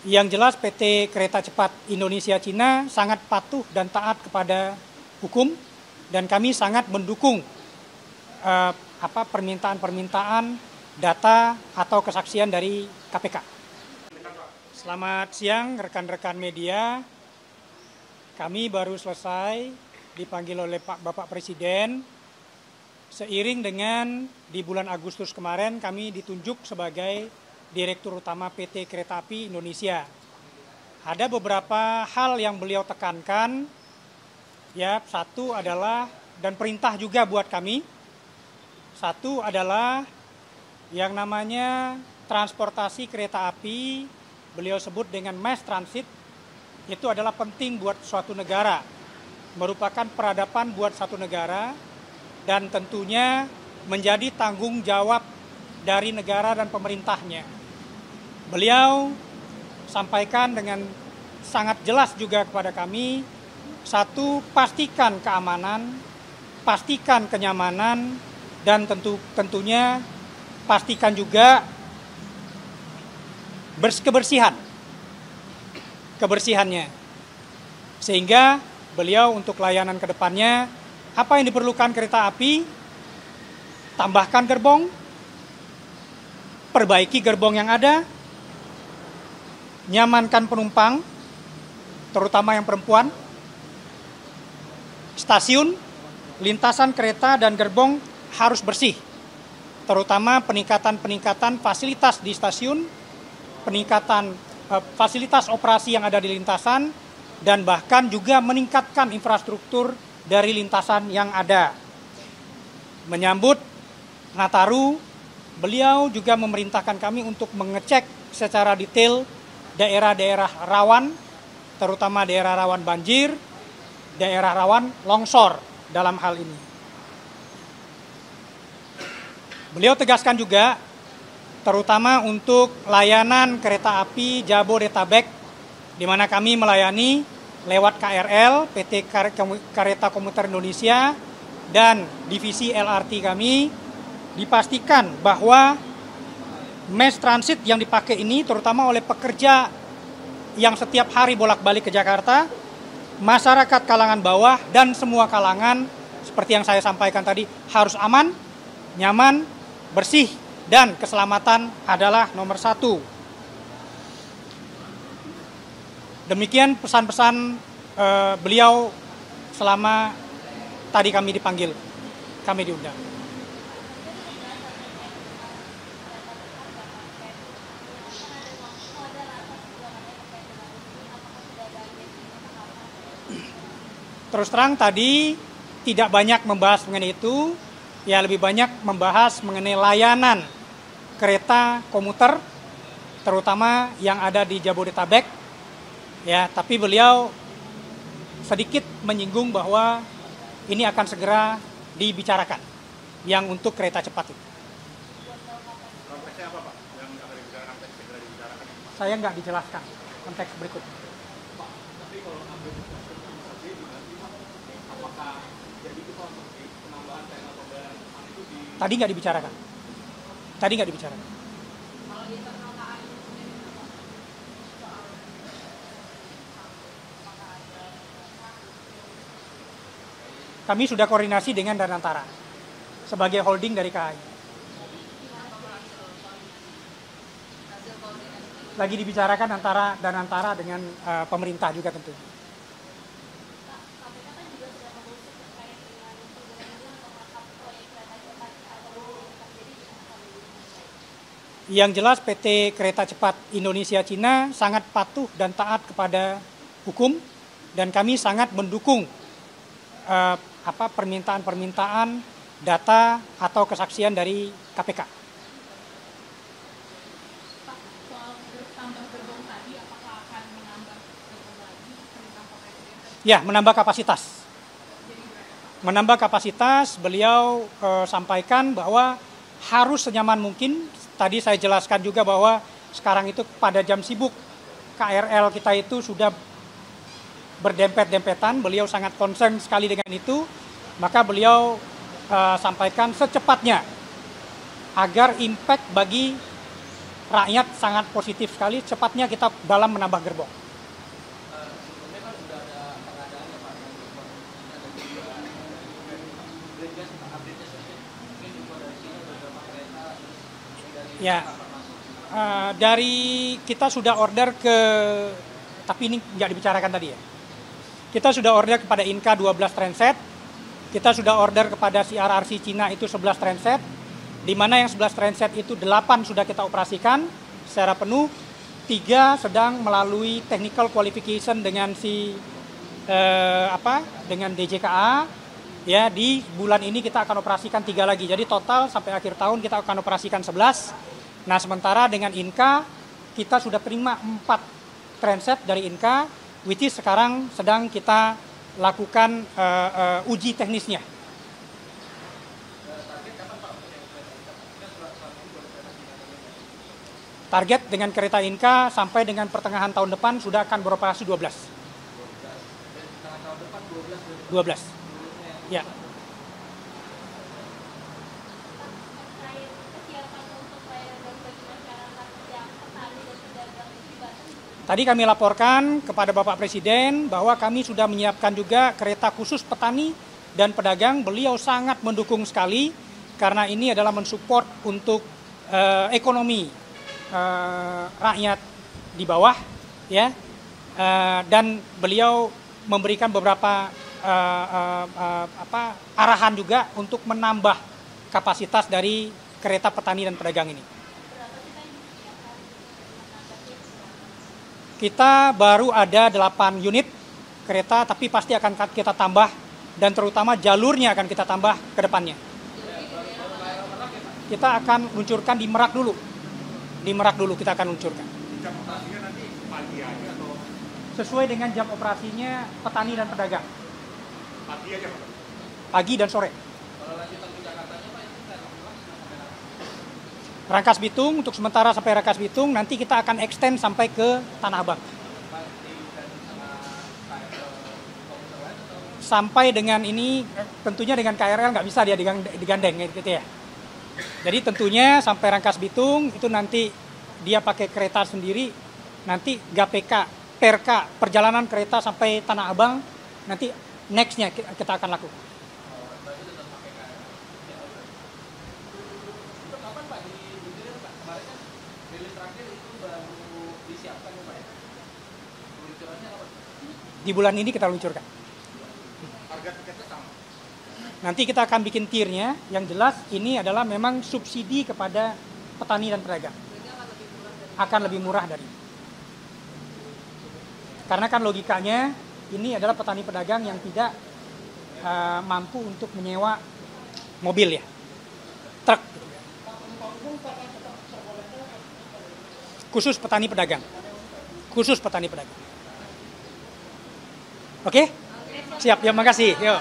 Yang jelas PT Kereta Cepat Indonesia Cina sangat patuh dan taat kepada hukum dan kami sangat mendukung permintaan-permintaan data atau kesaksian dari KPK. Selamat siang rekan-rekan media. Kami baru selesai dipanggil oleh Bapak Presiden. Seiring dengan di bulan Agustus kemarin kami ditunjuk sebagai Direktur Utama PT Kereta Api Indonesia. Ada beberapa hal yang beliau tekankan, ya, satu adalah, dan perintah juga buat kami, satu adalah yang namanya transportasi kereta api, beliau sebut dengan mass transit, itu adalah penting buat suatu negara, merupakan peradaban buat satu negara, dan tentunya menjadi tanggung jawab dari negara dan pemerintahnya. Beliau sampaikan dengan sangat jelas juga kepada kami, satu, pastikan keamanan, pastikan kenyamanan, dan tentunya pastikan juga kebersihannya. Sehingga beliau untuk layanan ke depannya, apa yang diperlukan kereta api, tambahkan gerbong, perbaiki gerbong yang ada, nyamankan penumpang, terutama yang perempuan, stasiun, lintasan kereta dan gerbong harus bersih, terutama peningkatan fasilitas di stasiun, peningkatan fasilitas operasi yang ada di lintasan, dan bahkan juga meningkatkan infrastruktur dari lintasan yang ada. Menyambut Nataru, beliau juga memerintahkan kami untuk mengecek secara detail daerah-daerah rawan, terutama daerah rawan banjir, daerah rawan longsor dalam hal ini. Beliau tegaskan juga, terutama untuk layanan kereta api Jabodetabek, di mana kami melayani lewat KRL, PT Kereta Komuter Indonesia, dan divisi LRT kami, dipastikan bahwa mass transit yang dipakai ini terutama oleh pekerja yang setiap hari bolak-balik ke Jakarta, masyarakat kalangan bawah dan semua kalangan, seperti yang saya sampaikan tadi, harus aman, nyaman, bersih, dan keselamatan adalah nomor satu. Demikian pesan-pesan beliau selama tadi kami dipanggil, kami diundang. Terus terang tadi tidak banyak membahas mengenai itu, ya lebih banyak membahas mengenai layanan kereta komuter, terutama yang ada di Jabodetabek. Ya, tapi beliau sedikit menyinggung bahwa ini akan segera dibicarakan, yang untuk kereta cepat itu. Konteksnya apa, Pak? Yang akan dibicarakan segera dibicarakan? Saya nggak dijelaskan konteks berikut. Pak, tapi kalau ambil transportasi, apakah jadi itu seperti penambahan channel pembayaran itu di... Tadi nggak dibicarakan. Kami sudah koordinasi dengan Danantara sebagai holding dari KAI. Lagi dibicarakan antara Danantara dengan pemerintah juga tentu. Yang jelas PT Kereta Cepat Indonesia Cina sangat patuh dan taat kepada hukum dan kami sangat mendukung permintaan-permintaan data atau kesaksian dari KPK. Pak, soal tambah gerbong tadi, apakah akan menambah gerbong lagi perintah Pak Presiden? Ya, menambah kapasitas. Menambah kapasitas, beliau sampaikan bahwa harus senyaman mungkin. Tadi saya jelaskan juga bahwa sekarang itu pada jam sibuk KRL kita itu sudah berdempet-dempetan, beliau sangat concern sekali dengan itu, maka beliau sampaikan secepatnya agar impact bagi rakyat sangat positif sekali, cepatnya kita dalam menambah gerbong. Sebelumnya kan sudah ada pengadaan ya Pak, yang gerbong ada juga Bridges, update-nya saja. Mungkin juga dari sini ada beberapa kereta dari Ya, dari kita sudah order ke, tapi ini nggak dibicarakan tadi ya. Kita sudah order kepada Inka 12 transit, kita sudah order kepada CRRC Cina itu 11 transit, di mana yang 11 transit itu 8 sudah kita operasikan secara penuh, 3 sedang melalui technical qualification dengan dengan DJKA. Ya, di bulan ini kita akan operasikan 3 lagi. Jadi total sampai akhir tahun kita akan operasikan 11. Nah, sementara dengan Inka kita sudah terima 4 transit dari Inka, which is sekarang sedang kita lakukan uji teknisnya. Target dengan kereta Inka sampai dengan pertengahan tahun depan sudah akan beroperasi 12. 12. Ya. Tadi kami laporkan kepada Bapak Presiden bahwa kami sudah menyiapkan juga kereta khusus petani dan pedagang. Beliau sangat mendukung sekali karena ini adalah mensupport untuk ekonomi rakyat di bawah, ya. Dan beliau memberikan beberapa arahan juga untuk menambah kapasitas dari kereta petani dan pedagang ini. Kita baru ada 8 unit kereta, tapi pasti akan kita tambah dan terutama jalurnya akan kita tambah ke depannya. Kita akan luncurkan di Merak dulu. Di Merak dulu kita akan luncurkan. jam operasinya nanti pagi aja atau Sesuai dengan jam operasinya petani dan pedagang. pagi aja Pak? Pagi dan sore. Kalau lanjutan ke Jakartanya Pak, itu kayak Rangkas Bitung, untuk sementara sampai Rangkas Bitung, nanti kita akan extend sampai ke Tanah Abang. Sampai dengan ini, tentunya dengan KRL nggak bisa dia digandeng gitu ya. Jadi tentunya sampai Rangkas Bitung, itu nanti dia pakai kereta sendiri, nanti GPK, PRK, perjalanan kereta sampai Tanah Abang, nanti next-nya kita akan lakukan. Di bulan ini kita luncurkan. Harga tiketnya sama? Nanti kita akan bikin tiernya, yang jelas ini adalah memang subsidi kepada petani dan pedagang. Akan lebih murah dari. Karena kan logikanya ini adalah petani pedagang yang tidak mampu untuk menyewa mobil ya, truk. Khusus petani pedagang. Khusus petani pedagang. Oke? Siap, ya makasih. Yuk.